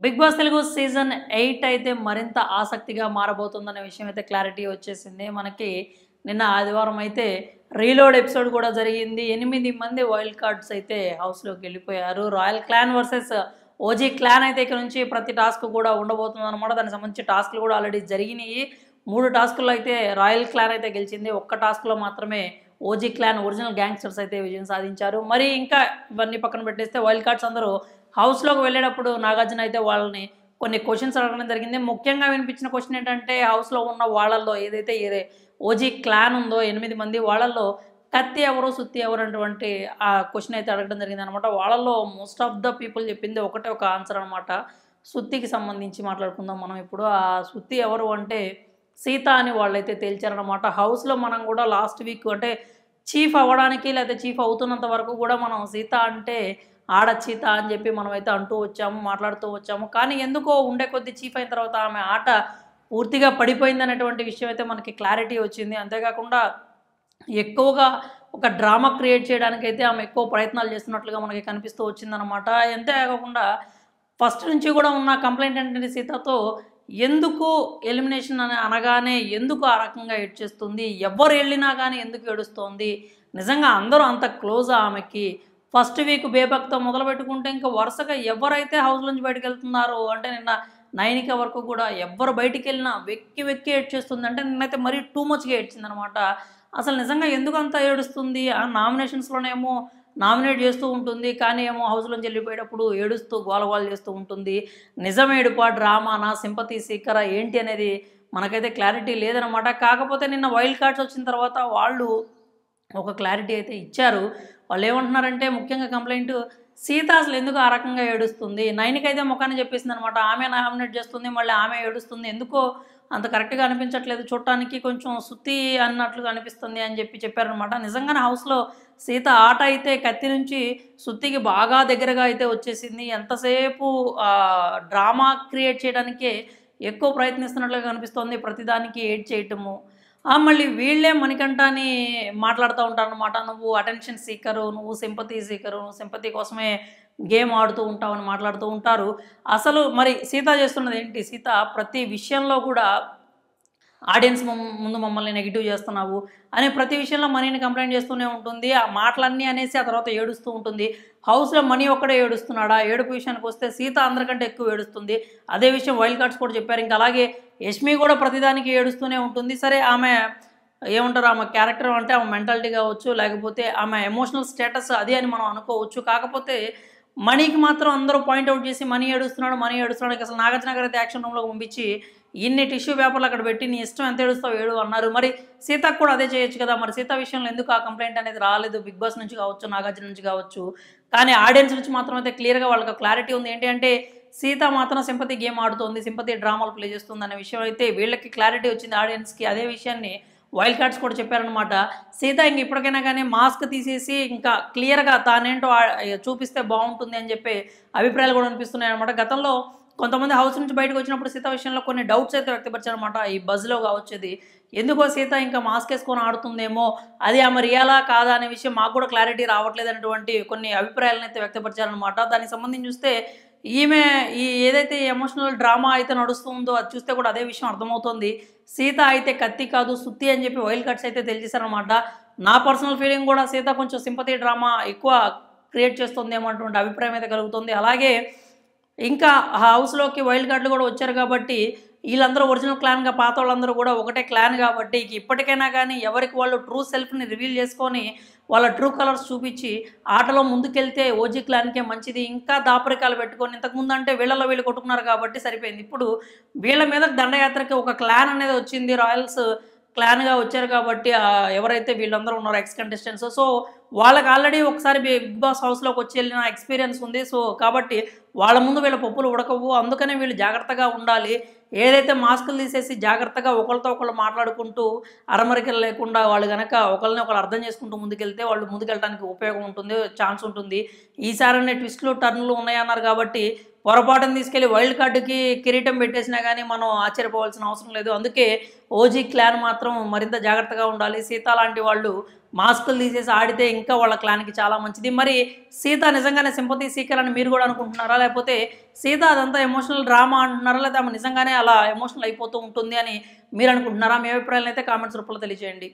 Big boss Telugu season 8 అయితే మరింత ఆసక్తిగా మారబోతుందనే విషయం అయితే క్లారిటీ వచ్చేసింది. మనకి నిన్న ఆదివారం అయితే రీలోడ్ ఎపిసోడ్ కూడా జరిగింది. 8 మంది వైల్డ్ కార్డ్స్ అయితే హౌస్‌లోకి వెళ్ళిపోయారు. Royal clan versus OG clan అయితే ఇక నుంచి ప్రతి టాస్క్ కూడా ఉండబోతుందన్నమాట. దానికి సంబంధించి టాస్క్‌లు కూడా ఆల్రెడీ జరిగినాయి. 3 టాస్క్‌ల్లో అయితే రాయల్ క్లాన్ అయితే గెలిచింది. ఒక్క టాస్క్‌లో మాత్రమే ఓజీ క్లాన్ ఒరిజినల్ గ్యాంగ్స్టర్స్ అయితే విజయం సాధించారు. మరి ఇంకా ఇవన్నీ పక్కన పెట్టేస్తే వైల్డ్ కార్డ్స్ అందరూ హౌస్‌లోకి వెళ్ళేటప్పుడు నాగార్జున అయితే వాళ్ళని కొన్ని క్వెషన్స్ అడగడం జరిగింది. ముఖ్యంగా వినిపించిన క్వెషన్ ఏంటంటే హౌస్‌లో ఉన్న వాళ్ళల్లో ఏదైతే ఓజీ క్లాన్ ఉందో 8 మంది వాళ్ళల్లో కత్తి ఎవరు, సుత్తి ఎవరు అన్నటువంటి ఆ క్వెషన్ అయితే అడగడం జరిగిందనమాట. వాళ్ళల్లో మోస్ట్ ఆఫ్ ద పీపుల్ చెప్పింది ఒకటే ఒక ఆన్సర్ అనమాట. సుత్తికి సంబంధించి మాట్లాడుకుందాం మనం ఇప్పుడు. ఆ సుత్తి ఎవరు అంటే సీత అని వాళ్ళైతే తేల్చారనమాట. హౌస్‌లో మనం కూడా లాస్ట్ వీక్ అంటే చీఫ్ అవ్వడానికి లేకపోతే చీఫ్ అవుతున్నంత వరకు కూడా మనం సీత అంటే ఆడచీత అని చెప్పి మనమైతే అంటూ వచ్చాము, మాట్లాడుతూ వచ్చాము. కానీ ఎందుకో ఉండే కొద్దీ చీఫ్ అయిన తర్వాత ఆమె ఆట పూర్తిగా పడిపోయిందనేటువంటి విషయం అయితే మనకి క్లారిటీ వచ్చింది. అంతేకాకుండా ఎక్కువగా ఒక డ్రామా క్రియేట్ చేయడానికైతే ఆమె ఎక్కువ ప్రయత్నాలు చేస్తున్నట్లుగా మనకి కనిపిస్తూ వచ్చిందనమాట. అంతేకాకుండా ఫస్ట్ నుంచి కూడా ఉన్న కంప్లైంట్ ఏంటంటే సీతతో ఎందుకు ఎలిమినేషన్ అని అనగానే ఎందుకు ఆ రకంగా ఏడ్చేస్తుంది, ఎవరు వెళ్ళినా కానీ ఎందుకు ఏడుస్తోంది, నిజంగా అందరూ అంత క్లోజా ఆమెకి, ఫస్ట్ వీక్ బేబక్తో మొదలుపెట్టుకుంటే ఇంకా వరుసగా ఎవరైతే హౌస్ నుంచి బయటకు వెళ్తున్నారో అంటే నిన్న నైనిక వరకు కూడా ఎవరు బయటికి వెళ్ళినా వెక్కి వెక్కి ఏడ్చేస్తుంది. అంటే నిన్నైతే మరీ టూ మచ్గా ఏడ్చింది అనమాట. అసలు నిజంగా ఎందుకు అంత ఏడుస్తుంది? ఆ నామినేషన్స్లోనేమో నామినేట్ చేస్తూ ఉంటుంది, కానీ ఏమో హౌస్లోంచి వెళ్ళిపోయేటప్పుడు ఏడుస్తూ గోల చేస్తూ ఉంటుంది. నిజం ఏడుపా, డ్రామానా, సింపతి సీకరా ఏంటి అనేది మనకైతే క్లారిటీ లేదనమాట. కాకపోతే నిన్న వైల్డ్ కార్డ్స్ వచ్చిన తర్వాత వాళ్ళు ఒక క్లారిటీ అయితే ఇచ్చారు. వాళ్ళు ఏమంటున్నారంటే ముఖ్యంగా కంప్లైంట్ సీత అసలు ఎందుకు ఆ రకంగా ఏడుస్తుంది, నైనికైతే ముఖాన్ని చెప్పేసింది అనమాట. ఆమె నామినేట్ చేస్తుంది, మళ్ళీ ఆమె ఏడుస్తుంది, ఎందుకో అంత కరెక్ట్గా అనిపించట్లేదు, చూడటానికి కొంచెం సుత్తి అన్నట్లుగా అనిపిస్తుంది అని చెప్పారనమాట. నిజంగానే హౌస్లో సీత ఆట అయితే కత్తి నుంచి సుత్తికి బాగా దగ్గరగా అయితే వచ్చేసింది. ఎంతసేపు డ్రామా క్రియేట్ చేయడానికే ఎక్కువ ప్రయత్నిస్తున్నట్లుగా కనిపిస్తోంది, ప్రతిదానికి ఏడ్ చేయటము. మళ్ళీ వీళ్ళే మణికంఠని మాట్లాడుతూ ఉంటారనమాట. నువ్వు అటెన్షన్ సీకరు, నువ్వు సింపతి సీకరు, నువ్వు సింపతి కోసమే గేమ్ ఆడుతూ ఉంటావు అని మాట్లాడుతూ ఉంటారు. అసలు మరి సీత చేస్తున్నది ఏంటి? సీత ప్రతి విషయంలో కూడా ఆడియన్స్ ముందు మమ్మల్ని నెగిటివ్ చేస్తున్నావు అని ప్రతి విషయంలో మనీని కంప్లైంట్ చేస్తూనే ఉంటుంది. ఆ మాటలన్నీ అనేసి ఆ తర్వాత ఏడుస్తూ ఉంటుంది. హౌస్లో మనీ ఒక్కడే ఏడుస్తున్నాడా? ఏడుపు విషయానికి వస్తే సీత అందరికంటే ఎక్కువ ఏడుస్తుంది. అదే విషయం వైల్డ్ కార్డ్స్ కూడా చెప్పారు. ఇంకా అలాగే యష్మి కూడా ప్రతిదానికి ఏడుస్తూనే ఉంటుంది. సరే, ఆమె ఏమంటారు, ఆమె క్యారెక్టర్ అంటే ఆమె మెంటాలిటీ కావచ్చు, లేకపోతే ఆమె ఎమోషనల్ స్టేటస్ అది అని మనం అనుకోవచ్చు. కాకపోతే మనీకి మాత్రం అందరూ పాయింట్అవుట్ చేసి మనీ ఏడుస్తున్నాడు అసలు నాగార్జున గారు అయితే యాక్షన్ రూమ్లోకి పంపించి ఇన్ని టిష్యూ పేపర్లు అక్కడ పెట్టి నీ ఇష్టం ఎంత ఏడుస్తావు ఏడు అన్నారు. మరి సీతకు కూడా అదే చేయొచ్చు కదా. మరి సీత విషయంలో ఎందుకు ఆ కంప్లైంట్ అనేది రాలేదు? బిగ్ బాస్ నుంచి కావచ్చు, నాగార్జున నుంచి కావచ్చు, కానీ ఆడియన్స్ నుంచి మాత్రం అయితే క్లియర్గా వాళ్ళకి క్లారిటీ ఉంది. ఏంటి అంటే సీత మాత్రం సింపతి గేమ్ ఆడుతోంది, సింపతి డ్రామాలు ప్లే చేస్తుంది అనే విషయం అయితే వీళ్ళకి క్లారిటీ వచ్చింది ఆడియన్స్కి. అదే విషయాన్ని వైల్డ్ కార్డ్స్ కూడా చెప్పారనమాట. సీత ఇంక ఇప్పటికైనా కానీ మాస్క్ తీసేసి ఇంకా క్లియర్గా తానేంటో చూపిస్తే బాగుంటుంది అని చెప్పి అభిప్రాయాలు కూడా అనిపిస్తున్నాయి అనమాట. గతంలో కొంతమంది హౌస్ నుంచి బయటకు వచ్చినప్పుడు సీత విషయంలో కొన్ని డౌట్స్ అయితే వ్యక్తపరిచారనమాట. ఈ బజ్లో కావచ్చేది ఎందుకో సీత ఇంకా మాస్క్ వేసుకొని ఆడుతుందేమో, అది ఆమె రియాలా కాదా అనే విషయం మాకు కూడా క్లారిటీ రావట్లేదు అనేటువంటి కొన్ని అభిప్రాయాలను అయితే వ్యక్తపరిచారనమాట. దానికి సంబంధించి చూస్తే ఈమె ఏదైతే ఎమోషనల్ డ్రామా అయితే నడుస్తుందో అది చూస్తే కూడా అదే విషయం అర్థమవుతుంది. సీత అయితే కత్తి కాదు సుత్తి అని చెప్పి వైల్డ్ కార్డ్స్ అయితే తెలియజేశారనమాట. నా పర్సనల్ ఫీలింగ్ కూడా సీత కొంచెం సింపతి డ్రామా ఎక్కువ క్రియేట్ చేస్తుందేమో అటువంటి అభిప్రాయం అయితే కలుగుతుంది. అలాగే ఇంకా హౌస్లోకి వైల్డ్ కార్డులు కూడా వచ్చారు కాబట్టి వీళ్ళందరూ ఒరిజినల్ క్లాన్గా పాత వాళ్ళందరూ కూడా ఒకటే క్లాన్ కాబట్టి ఇప్పటికైనా కానీ ఎవరికి వాళ్ళు ట్రూ సెల్ఫ్ని రివీల్ చేసుకొని వాళ్ళ ట్రూ కలర్స్ చూపించి ఆటలో ముందుకెళ్తే ఓజీ క్లాన్కే మంచిది. ఇంకా దాపరికాలు పెట్టుకొని ఇంతకుముందు అంటే వీళ్ళలో వీళ్ళు కొట్టుకున్నారు కాబట్టి సరిపోయింది. ఇప్పుడు వీళ్ళ మీద దండయాత్రకి ఒక క్లాన్ అనేది వచ్చింది, రాయల్స్ క్లాన్గా వచ్చారు కాబట్టి ఎవరైతే వీళ్ళందరూ ఉన్నారో ఎక్స్ కంటెస్టెంట్స్, సో వాళ్ళకి ఆల్రెడీ ఒకసారి బిగ్ బాస్ హౌస్లోకి వచ్చి వెళ్ళిన ఎక్స్పీరియన్స్ ఉంది. సో కాబట్టి వాళ్ళ ముందు వీళ్ళ పప్పులు ఉడకవు, అందుకనే వీళ్ళు జాగ్రత్తగా ఉండాలి. ఏదైతే మాస్కులు తీసేసి జాగ్రత్తగా ఒకరితో ఒకళ్ళు మాట్లాడుకుంటూ అరమరికలు లేకుండా వాళ్ళు కనుక ఒకరిని ఒకరు అర్థం చేసుకుంటూ ముందుకెళ్తే వాళ్ళు ముందుకెళ్ళడానికి ఉపయోగం ఉంటుంది, ఛాన్స్ ఉంటుంది. ఈసారి ట్విస్టులు టర్నులు ఉన్నాయన్నారు కాబట్టి పొరపాటుని తీసుకెళ్లి వైల్డ్ కార్డుకి కిరీటం పెట్టేసినా కానీ మనం ఆశ్చర్యపోవాల్సిన అవసరం లేదు. అందుకే ఓజీ క్లాన్ మాత్రం మరింత జాగ్రత్తగా ఉండాలి. సీత లాంటి వాళ్ళు మాస్కులు తీసేసి ఆడితే ఇంకా వాళ్ళ క్లాన్కి చాలా మంచిది. మరి సీత నిజంగానే సింపతి సీకర్ అని మీరు కూడా అనుకుంటున్నారా, లేకపోతే సీత అదంతా ఎమోషనల్ డ్రామా అంటున్నారా, లేదా ఆమె నిజంగానే అలా ఎమోషనల్ అయిపోతూ ఉంటుంది అని మీరు అనుకుంటున్నారా? మీ అభిప్రాయాలను అయితే కామెంట్స్ రూపంలో తెలియజేయండి.